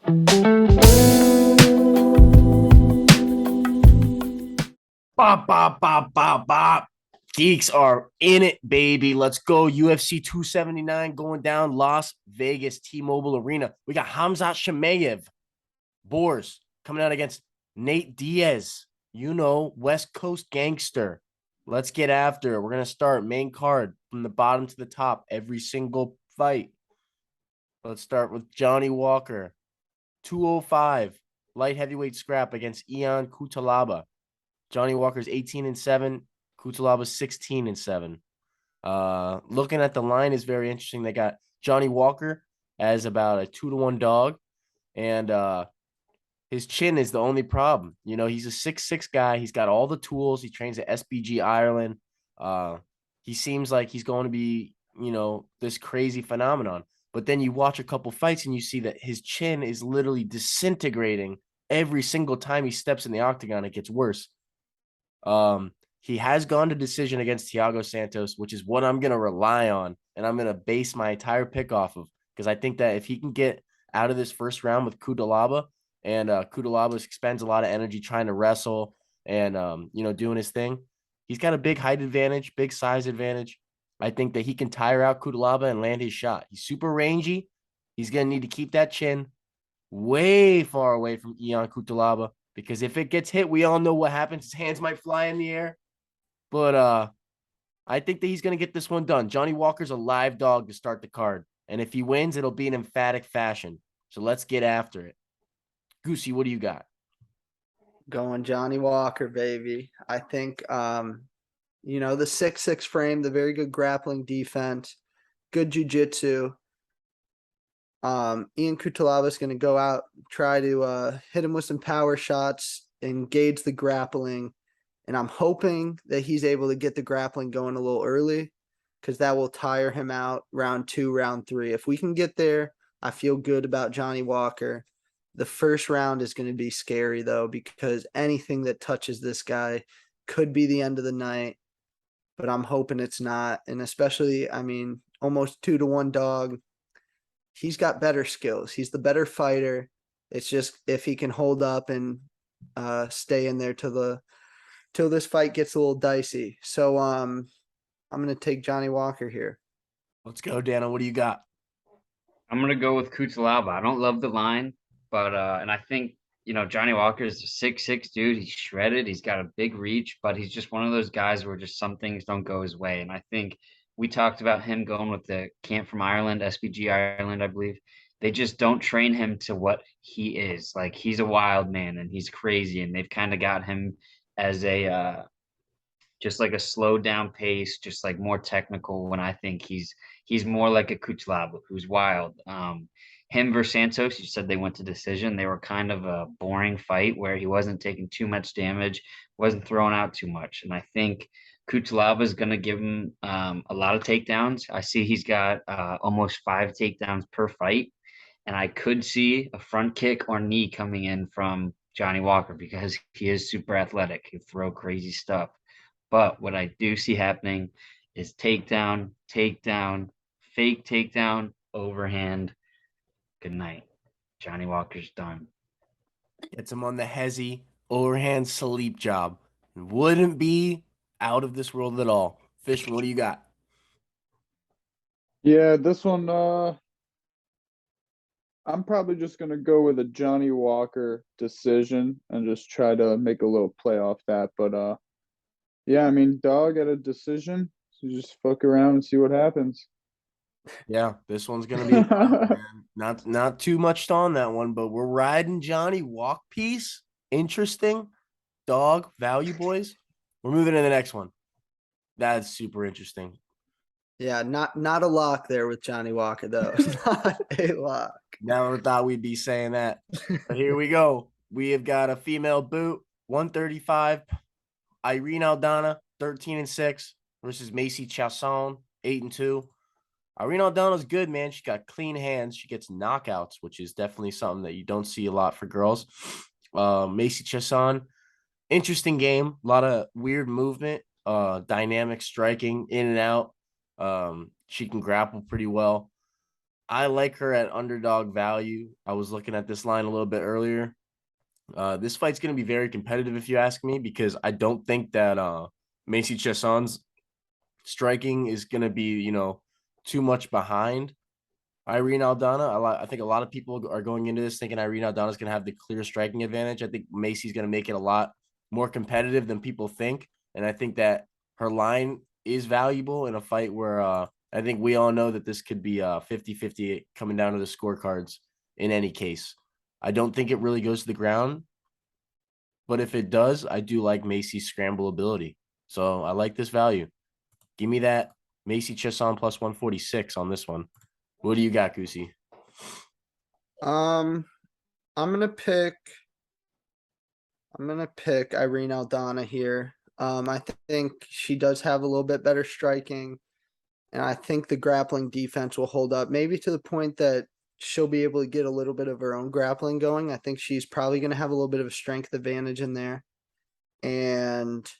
Bop, bop, bop, bop, bop. Geeks are in it, baby. Let's go. UFC 279 going down Las Vegas T-Mobile Arena. We got Hamzat Chimaev, Boers, coming out against Nate Diaz. You know, West Coast gangster. Let's get after it. We're going to start main card from the bottom to the top every single fight. Let's start with Johnny Walker, 205, light heavyweight scrap against Ian Kutalaba. Johnny Walker's 18-7. Kutalaba's 16-7. Looking at the line is very interesting. They got Johnny Walker as about a 2-1 dog, and his chin is the only problem. You know, he's a 6'6" guy. He's got all the tools. He trains at SBG Ireland. He seems like he's going to be, you know, this crazy phenomenon. But then you watch a couple fights and you see that his chin is literally disintegrating every single time he steps in the octagon. It gets worse. He has gone to decision against Thiago Santos, which is what I'm going to rely on, and I'm going to base my entire pick off of, because I think that if he can get out of this first round with Kudalaba, and Kudalaba expends a lot of energy trying to wrestle and you know, doing his thing, he's got a big height advantage, big size advantage. I think that he can tire out Kudalaba and land his shot. He's super rangy. He's going to need to keep that chin way far away from Ion Kutalaba, because if it gets hit, we all know what happens. His hands might fly in the air. But I think that he's going to get this one done. Johnny Walker's a live dog to start the card. And if he wins, it'll be an emphatic fashion. So let's get after it. Goosey, what do you got? Going Johnny Walker, baby. I think the 6'6" frame, the very good grappling defense, good jujitsu. Ian Kutalaba is going to go out, try to hit him with some power shots, engage the grappling, and I'm hoping that he's able to get the grappling going a little early, because that will tire him out round 2, round 3. If we can get there, I feel good about Johnny Walker. The first round is going to be scary, though, because anything that touches this guy could be the end of the night, but I'm hoping it's not. And especially, I mean, almost 2-1 dog. He's got better skills. He's the better fighter. It's just if he can hold up and stay in there till this fight gets a little dicey. So I'm going to take Johnny Walker here. Let's go, Dana. What do you got? I'm gonna go with Kutalaba. I don't love the line, but and I think Johnny Walker is a 6'6" dude. He's shredded. He's got a big reach, but he's just one of those guys where just some things don't go his way. And I think we talked about him going with the camp from Ireland, SBG Ireland, I believe. They just don't train him to what he is. Like he's a wild man and he's crazy, and they've kind of got him as a just like a slow down pace, just like more technical. When I think he's more like a Kuchlaba who's wild. Him versus Santos, you said they went to decision. They were kind of a boring fight where he wasn't taking too much damage, wasn't throwing out too much. And I think Kuchlaba is going to give him a lot of takedowns. I see he's got almost 5 takedowns per fight. And I could see a front kick or knee coming in from Johnny Walker because he is super athletic. He'll throw crazy stuff. But what I do see happening is takedown, takedown, fake takedown, overhand. Good night. Johnny Walker's done. Gets him on the hezzy overhand sleep job. Wouldn't be out of this world at all. Fishman, what do you got? Yeah, this one, I'm probably just gonna go with a Johnny Walker decision and just try to make a little play off that. But yeah, I mean, dog at a decision, so just fuck around and see what happens. Yeah, this one's gonna be tough, man. Not too much on that one, but we're riding Johnny Walk piece. Interesting. Dog value, boys. We're moving to the next one. That's super interesting. Yeah, not a lock there with Johnny Walker, though. Not a lock. Never thought we'd be saying that. But here we go. We have got a female boot, 135. Irene Aldana, 13-6, versus Macy Chasson, 8-2. Irene Aldana's good, man. She got clean hands. She gets knockouts, which is definitely something that you don't see a lot for girls. Macy Chasson, interesting game. A lot of weird movement, dynamic striking in and out. She can grapple pretty well. I like her at underdog value. I was looking at this line a little bit earlier. This fight's going to be very competitive if you ask me, because I don't think that Macy Cheson's striking is going to be, too much behind Irene Aldana. I think a lot of people are going into this thinking Irene Aldana is going to have the clear striking advantage. I think Macy's going to make it a lot more competitive than people think. And I think that her line is valuable in a fight where I think we all know that this could be 50-50 coming down to the scorecards in any case. I don't think it really goes to the ground, but if it does, I do like Macy's scramble ability. So I like this value. Give me that Macy Chiasson plus 146 on this one. What do you got, Goosey? I'm gonna pick Irene Aldana here. I think she does have a little bit better striking, and I think the grappling defense will hold up, maybe to the point that she'll be able to get a little bit of her own grappling going. I think she's probably going to have a little bit of a strength advantage in there. And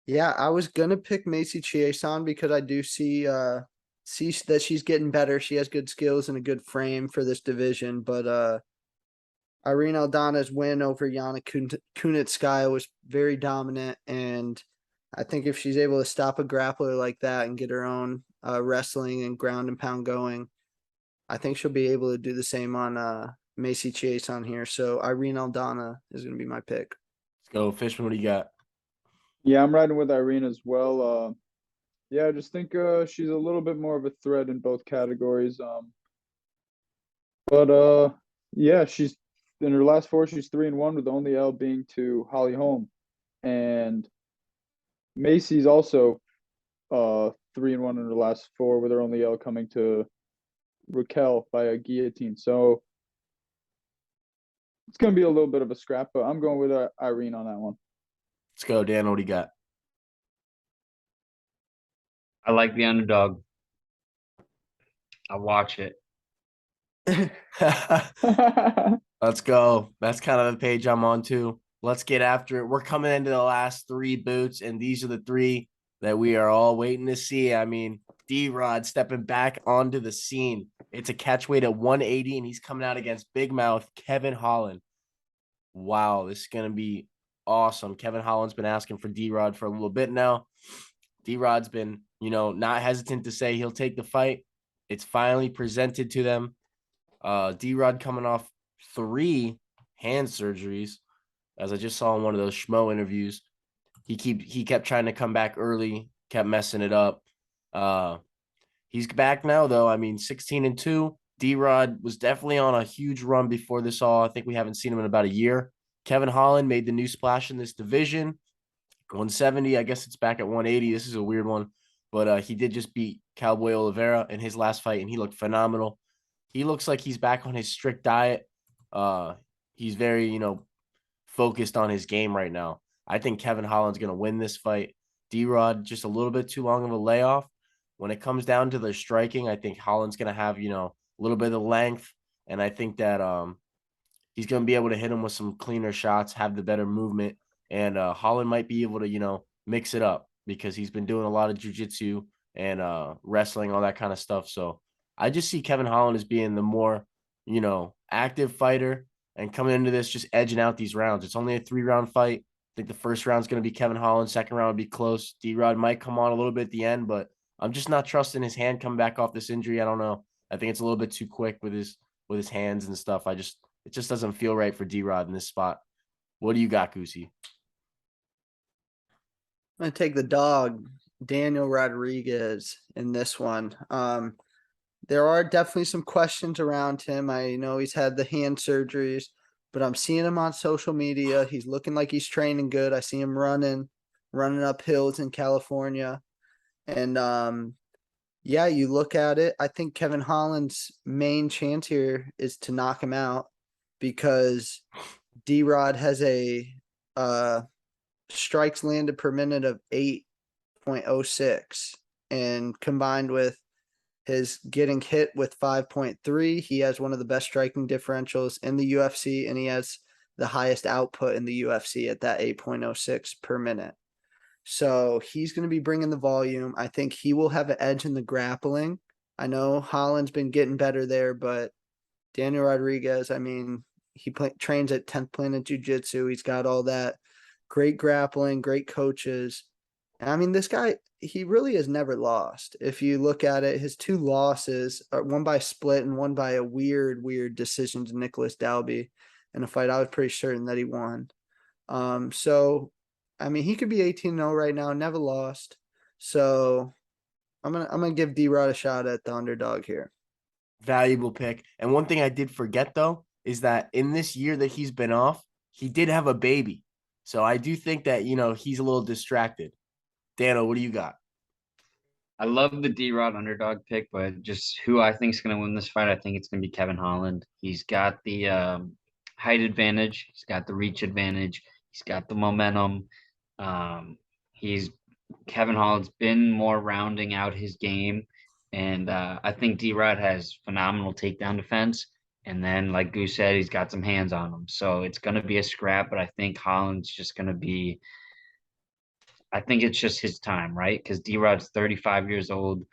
yeah, I was gonna pick Macy Chiasson because I do see that she's getting better. She has good skills and a good frame for this division, but Irene Aldana's win over Yana Kunitskaya was very dominant, and I think if she's able to stop a grappler like that and get her own wrestling and ground and pound going, I think she'll be able to do the same on Macy Chiasson here. So Irene Aldana is going to be my pick. Let's go, Fishman. What do you got? Yeah, I'm riding with Irene as well. Yeah, I just think she's a little bit more of a threat in both categories. But yeah, she's in her last four, she's 3-1 with the only L being to Holly Holm. And Macy's also 3-1 in her last four with her only L coming to Raquel by a guillotine. So it's gonna be a little bit of a scrap, but I'm going with Irene on that one. Let's go, Dan. What do you got? I like the underdog. I watch it. Let's go. That's kind of the page I'm on too. Let's get after it. We're coming into the last three boots, and these are the three that we are all waiting to see. I mean, D-Rod stepping back onto the scene. It's a catch weight at 180, and he's coming out against Big Mouth Kevin Holland. Wow, this is going to be awesome. Kevin Holland's been asking for D-Rod for a little bit now. D-Rod's been, not hesitant to say he'll take the fight. It's finally presented to them. D-Rod coming off 3 hand surgeries, as I just saw in one of those Schmo interviews. He kept trying to come back early, kept messing it up. He's back now though. I mean, 16-2. D-Rod was definitely on a huge run before this all. I think we haven't seen him in about a year. Kevin Holland made the new splash in this division. 170. I guess it's back at 180. This is a weird one, but he did just beat Cowboy Oliveira in his last fight, and he looked phenomenal. He looks like he's back on his strict diet. He's very, focused on his game right now. I think Kevin Holland's going to win this fight. D-Rod, just a little bit too long of a layoff. When it comes down to the striking, I think Holland's going to have, a little bit of length. And I think that he's going to be able to hit him with some cleaner shots, have the better movement. And Holland might be able to, mix it up because he's been doing a lot of jiu-jitsu and wrestling, all that kind of stuff. So I just see Kevin Holland as being the more, active fighter and coming into this just edging out these rounds. It's only a 3-round fight. I think the first round's going to be Kevin Holland. Second round would be close. D-Rod might come on a little bit at the end, but I'm just not trusting his hand coming back off this injury. I don't know. I think it's a little bit too quick with his hands and stuff. It just doesn't feel right for D-Rod in this spot. What do you got, Goosey? I'm gonna take the dog, Daniel Rodriguez, in this one. There are definitely some questions around him. I know he's had the hand surgeries, but I'm seeing him on social media. He's looking like he's training good. I see him running up hills in California. And yeah, you look at it. I think Kevin Holland's main chance here is to knock him out because D-Rod has a strikes landed per minute of 8.06, and combined with his getting hit with 5.3, he has one of the best striking differentials in the UFC, and he has the highest output in the UFC at that 8.06 per minute. So he's going to be bringing the volume. I think he will have an edge in the grappling, I know Holland's been getting better there, but Daniel Rodriguez, I mean, he trains at 10th Planet Jiu-Jitsu. He's got all that great grappling, great coaches. And I mean, this guy, he really has never lost. If you look at it, his 2 losses are one by split and one by a weird decision to Nicholas Dalby in a fight I was pretty certain that he won. So I mean, he could be 18-0 right now, never lost. So I'm gonna give D-Rod a shot at the underdog here. Valuable pick. And one thing I did forget though is that in this year that he's been off, he did have a baby. So I do think that, he's a little distracted. Dano, what do you got? I love the D-Rod underdog pick, but just who I think is going to win this fight, I think it's going to be Kevin Holland. He's got the height advantage. He's got the reach advantage. He's got the momentum. He's Kevin Holland's been more rounding out his game, and I think D-Rod has phenomenal takedown defense. And then, like Goose said, he's got some hands on him, so it's going to be a scrap. But I think Holland's just going to be. I think it's just his time, right? Because D-Rod's 35 years old.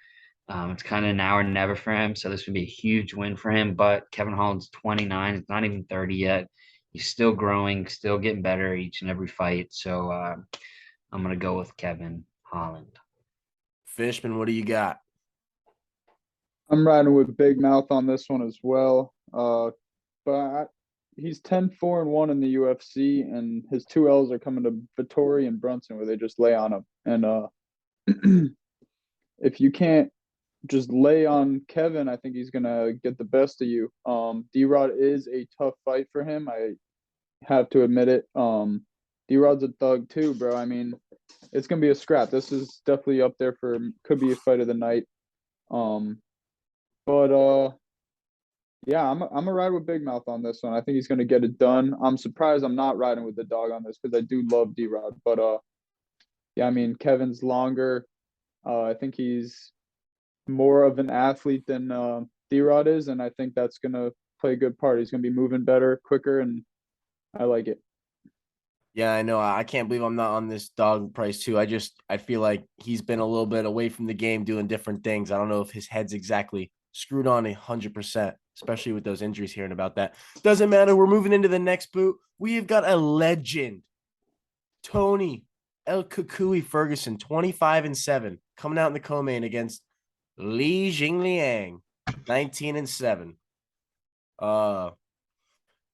It's kind of now or never for him. So this would be a huge win for him. But Kevin Holland's 29. He's not even 30 yet. He's still growing, still getting better each and every fight. So I'm going to go with Kevin Holland. Fishman, what do you got? I'm riding with Big Mouth on this one as well. He's 10-4-1 in the UFC, and his 2 L's are coming to Vittori and Brunson, where they just lay on him. And if you can't just lay on Kevin, I think he's gonna get the best of you. D-Rod is a tough fight for him. I have to admit it. D-Rod's a thug too, bro. I mean, it's gonna be a scrap. This is definitely up there for could be a fight of the night. Yeah, I'm a ride with Big Mouth on this one. I think he's gonna get it done. I'm surprised I'm not riding with the dog on this because I do love D-Rod. But yeah, I mean Kevin's longer. I think he's more of an athlete than D-Rod is, and I think that's gonna play a good part. He's gonna be moving better, quicker, and I like it. Yeah, I know. I can't believe I'm not on this dog price too. I feel like he's been a little bit away from the game doing different things. I don't know if his head's exactly screwed on 100%, especially with those injuries, hearing about that. Doesn't matter. We're moving into the next boot. We have got a legend, Tony El Kukui Ferguson, 25-7, coming out in the co-main against Li Jingliang, 19-7.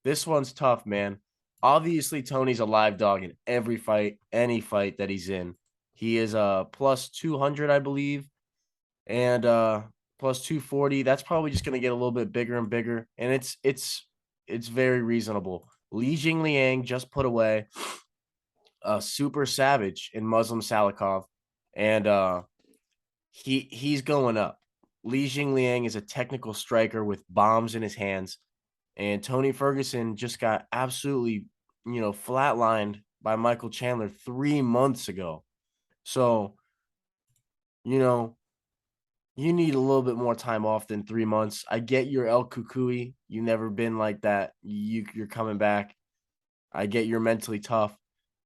This one's tough, man. Obviously, Tony's a live dog in every fight, any fight that he's in. He is plus 200, I believe, and plus 240. That's probably just going to get a little bit bigger and bigger, and it's very reasonable. Li Jingliang just put away a super savage in Muslim Salikov, and he's going up. Li Jingliang is a technical striker with bombs in his hands. And Tony Ferguson just got absolutely, flatlined by Michael Chandler 3 months ago. So, you need a little bit more time off than 3 months. I get your El Kukui. You've never been like that. You're coming back. I get you're mentally tough.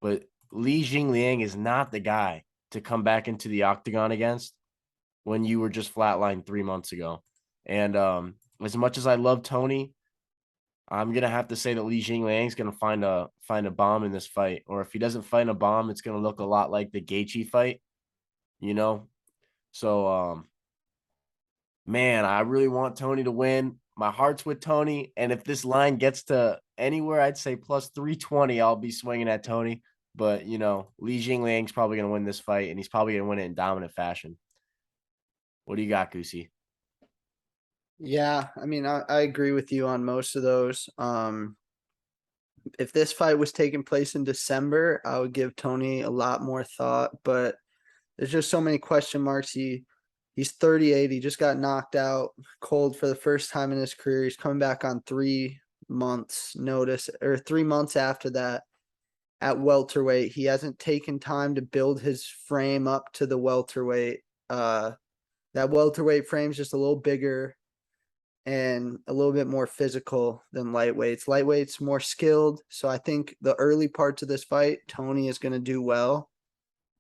But Li Jingliang is not the guy to come back into the octagon against when you were just flatlined 3 months ago. And as much as I love Tony, I'm gonna have to say that Li Jingliang is gonna find a bomb in this fight, or if he doesn't find a bomb, it's gonna look a lot like the Gaethje fight, So, man, I really want Tony to win. My heart's with Tony, and if this line gets to anywhere, I'd say plus 320. I'll be swinging at Tony, but Li Jingliang's probably gonna win this fight, and he's probably gonna win it in dominant fashion. What do you got, Goosey? Yeah, I mean, I agree with you on most of those. If this fight was taking place in December, I would give Tony a lot more thought, but there's just so many question marks. He's 38. He just got knocked out cold for the first time in his career. He's coming back on 3 months notice, or 3 months after that at welterweight. He hasn't taken time to build his frame up to the welterweight. That welterweight frame is just a little bigger and a little bit more physical than lightweights. Lightweight's more skilled. So I think the early parts of this fight, Tony is going to do well.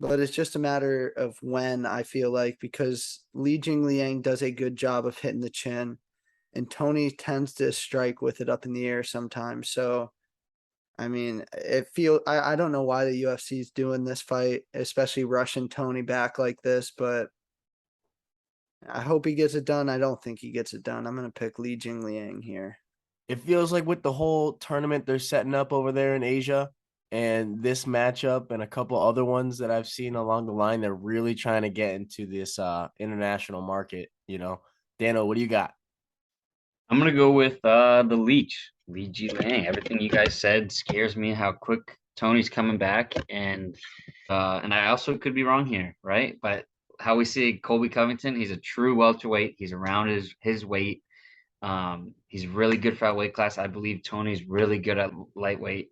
But it's just a matter of when, I feel like, because Li Jingliang does a good job of hitting the chin, and Tony tends to strike with it up in the air sometimes. So, I mean, I don't know why the UFC is doing this fight, especially rushing Tony back like this, but I hope he gets it done. I don't think he gets it done. I'm gonna pick Li Jingliang here. It feels like with the whole tournament they're setting up over there in Asia and this matchup and a couple other ones that I've seen along the line, they're really trying to get into this international market, you know. Dano, what do you got? I'm gonna go with the Leech, Li Ji Lang. Everything you guys said scares me how quick Tony's coming back, and I also could be wrong here, right? But how we see Colby Covington, he's a true welterweight. He's around his weight. He's really good for that weight class. I believe Tony's really good at lightweight.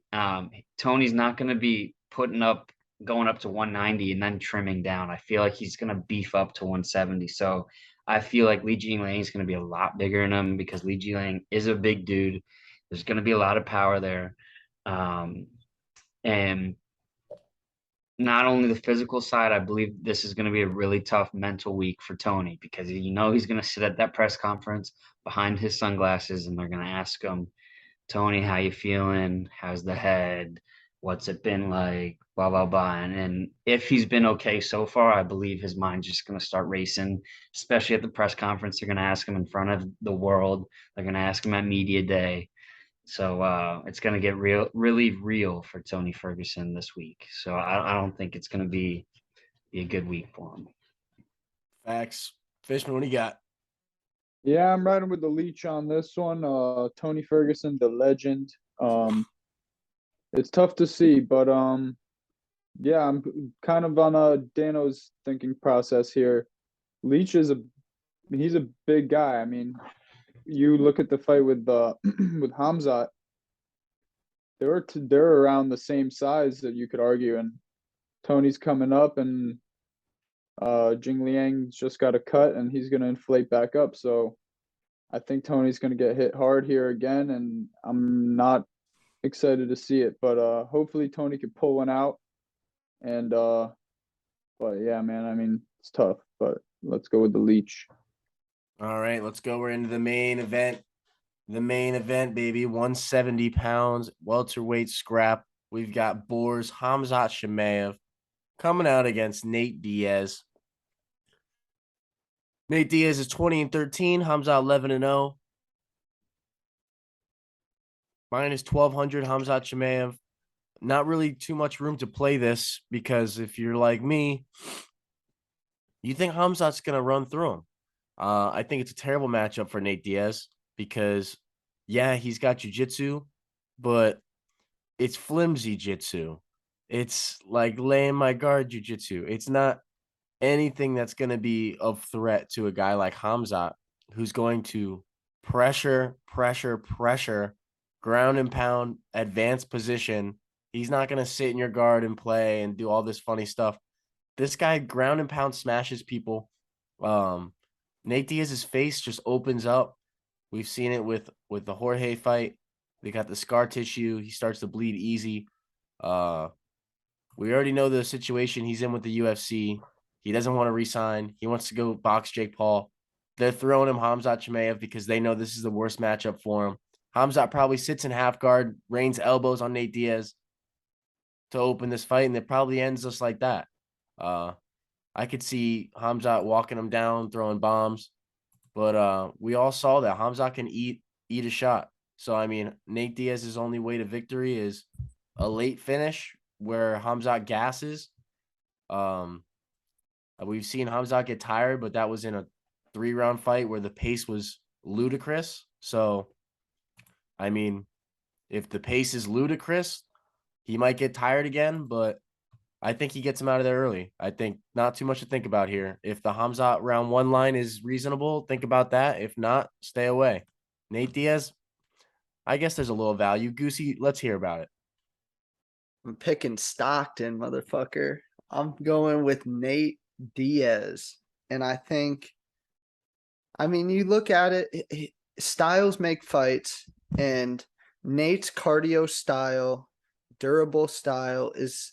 Tony's not going to be going up to 190 and then trimming down. I feel like he's going to beef up to 170. So I feel like Li Jingliang is going to be a lot bigger than him because Li Jingliang is a big dude. There's going to be a lot of power there. And not only the physical side, I believe this is going to be a really tough mental week for Tony because he's going to sit at that press conference behind his sunglasses and they're going to ask him, Tony, how you feeling? How's the head? What's it been like? Blah, blah, blah. And if he's been okay so far, I believe his mind's just going to start racing, especially at the press conference. They're going to ask him in front of the world. They're going to ask him at media day. So it's going to get really real for Tony Ferguson this week. So I don't think it's going to be a good week for him. Facts. Fishman, what do you got? Yeah, I'm riding with the Leech on this one. Tony Ferguson, the legend. It's tough to see, but yeah, I'm kind of on Dano's thinking process here. Leech he's a big guy. I mean, you look at the fight with with Hamzat, they're around the same size that you could argue, and Tony's coming up, and Jing Liang's just got a cut, and he's gonna inflate back up. So I think Tony's gonna get hit hard here again, and I'm not excited to see it, but hopefully Tony can pull one out. And but yeah, man, I mean it's tough, but let's go with the Leech. All right, let's go. We're into the main event. The main event, baby. 170 pounds, welterweight scrap. We've got Boers Hamzat Chimaev coming out against Nate Diaz. Nate Diaz is 20-13. Hamzat 11-0. Minus 1,200. Hamzat Chimaev. Not really too much room to play this because if you're like me, you think Hamzat's going to run through him. I think it's a terrible matchup for Nate Diaz because, yeah, he's got jiu-jitsu, but it's flimsy jiu-jitsu. It's like laying my guard jiu-jitsu. It's not anything that's going to be of threat to a guy like Hamzat, who's going to pressure, ground and pound, advanced position. He's not going to sit in your guard and play and do all this funny stuff. This guy ground and pound smashes people. Nate Diaz's face just opens up. We've seen it with the Jorge fight. They got the scar tissue. He starts to bleed easy. We already know the situation he's in with the UFC. He doesn't want to resign. He wants to go box Jake Paul. They're throwing him Hamzat Chimaev because they know this is the worst matchup for him. Hamzat probably sits in half guard, rains elbows on Nate Diaz to open this fight, and it probably ends just like that. I could see Hamzat walking him down, throwing bombs, but we all saw that Hamzat can eat a shot. So I mean, Nate Diaz's only way to victory is a late finish where Hamzat gasses. We've seen Hamzat get tired, but that was in a 3-round fight where the pace was ludicrous. So, I mean, if the pace is ludicrous, he might get tired again, but I think he gets him out of there early. I think not too much to think about here. If the Hamzat round 1 line is reasonable, think about that. If not, stay away. Nate Diaz, I guess there's a little value. Goosey, let's hear about it. I'm picking Stockton, motherfucker. I'm going with Nate Diaz. And I mean, you look at it, styles make fights, and Nate's cardio style, durable style is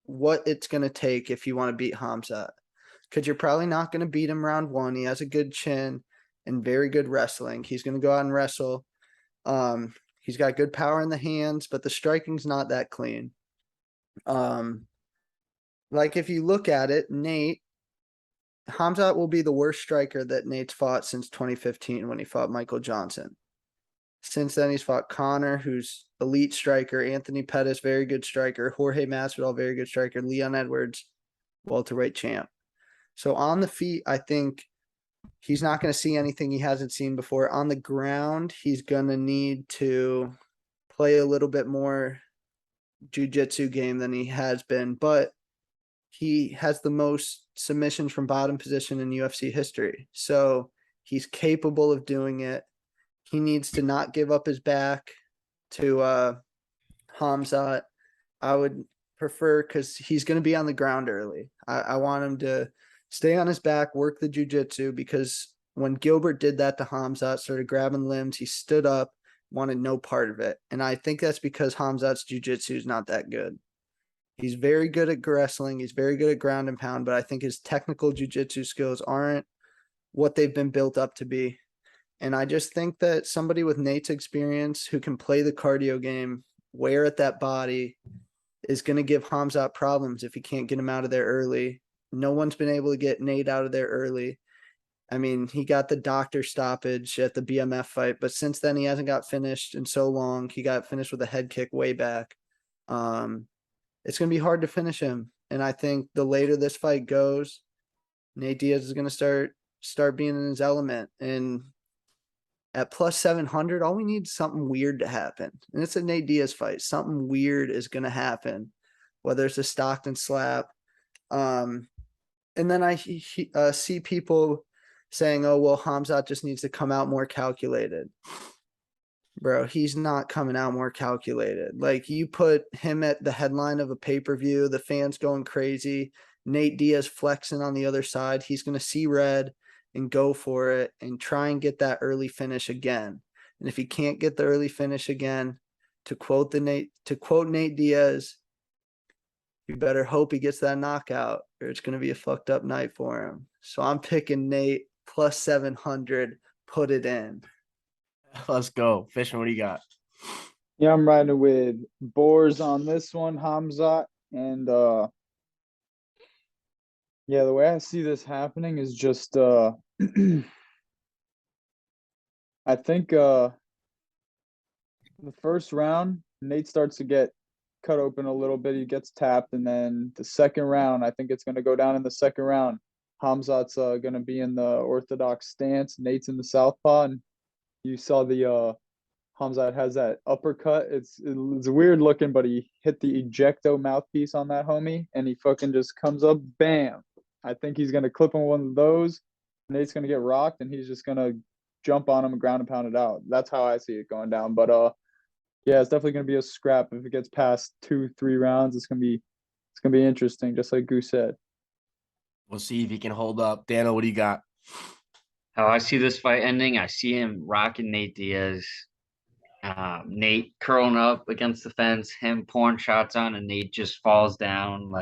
what it's going to take if you want to beat Hamzat. Because you're probably not going to beat him round 1. He has a good chin and very good wrestling. He's going to go out and wrestle. He's got good power in the hands, but the striking's not that clean. Like if you look at it, Hamzat will be the worst striker that Nate's fought since 2015 when he fought Michael Johnson. Since then, he's fought Connor, who's elite striker, Anthony Pettis, very good striker, Jorge Masvidal, very good striker, Leon Edwards, welterweight champ. So on the feet, I think he's not going to see anything he hasn't seen before. On the ground, he's going to need to play a little bit more jiu-jitsu game than he has been, but he has the most submissions from bottom position in UFC history. So he's capable of doing it. He needs to not give up his back to Hamzat. I would prefer, because he's going to be on the ground early. I want him to stay on his back, work the jiu-jitsu, because when Gilbert did that to Hamzat, started grabbing limbs, he stood up, wanted no part of it. And I think that's because Hamzat's jiu-jitsu is not that good. He's very good at wrestling. He's very good at ground and pound, but I think his technical jiu-jitsu skills aren't what they've been built up to be. And I just think that somebody with Nate's experience who can play the cardio game, wear at that body, is going to give Hamzat problems if he can't get him out of there early. No one's been able to get Nate out of there early. I mean, he got the doctor stoppage at the BMF fight, but since then he hasn't got finished in so long. He got finished with a head kick way back. It's going to be hard to finish him. And I think the later this fight goes, Nate Diaz is going to start being in his element. And at plus 700, all we need is something weird to happen. And it's a Nate Diaz fight. Something weird is going to happen, whether it's a Stockton slap. And then I see people saying, oh, well, Hamzat just needs to come out more calculated. Bro, he's not coming out more calculated. Like, you put him at the headline of a pay-per-view, the fans going crazy, Nate Diaz flexing on the other side. He's going to see red and go for it and try and get that early finish again. And if he can't get the early finish again, to quote Nate Diaz, you better hope he gets that knockout or it's going to be a fucked up night for him. So I'm picking Nate plus 700, put it in. Let's go. Fishman, what do you got? Yeah, I'm riding with Boars on this one, Hamzat. And yeah, the way I see this happening is just I think the first round, Nate starts to get cut open a little bit. He gets tapped, and then the second round, I think it's going to go down in the second round. Hamzat's going to be in the orthodox stance. Nate's in the southpaw, and you saw the Hamzat has that uppercut. It's weird looking, but he hit the ejecto mouthpiece on that homie, and he fucking just comes up, bam. I think he's going to clip him one of those. Nate's going to get rocked, and he's just going to jump on him and ground and pound it out. That's how I see it going down. But yeah, it's definitely going to be a scrap. If it gets past 2-3 rounds, it's going to be interesting, just like Goose said. We'll see if he can hold up. Dano, what do you got? How I see this fight ending, I see him rocking Nate Diaz. Nate curling up against the fence, him pouring shots on, and Nate just falls down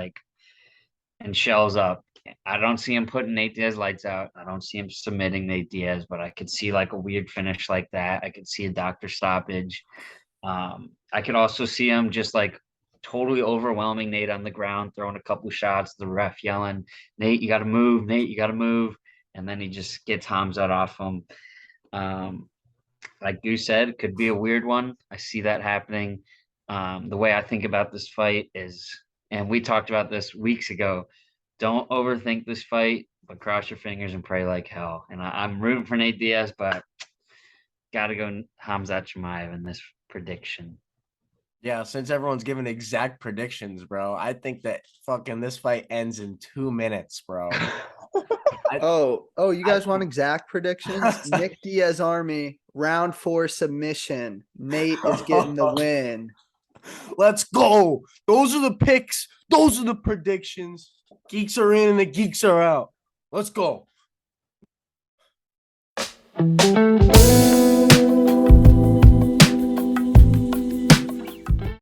and shells up. I don't see him putting Nate Diaz lights out. I don't see him submitting Nate Diaz, but I could see like a weird finish like that. I could see a doctor stoppage. I could also see him just like totally overwhelming Nate on the ground, throwing a couple shots, the ref yelling, Nate, you got to move, Nate, you got to move. And then he just gets Hamzat off him. Like you said, it could be a weird one. I see that happening. The way I think about this fight is, and we talked about this weeks ago, don't overthink this fight, but cross your fingers and pray like hell. And I'm rooting for Nate Diaz, but got to go Hamzat Chimaev in this prediction. Yeah, since everyone's giving exact predictions, bro, I think that fucking this fight ends in 2 minutes, bro. You guys want exact predictions? Nick Diaz Army, round 4 submission. Nate is getting the win. Let's go. Those are the picks. Those are the predictions. Geeks are in and the geeks are out. Let's go.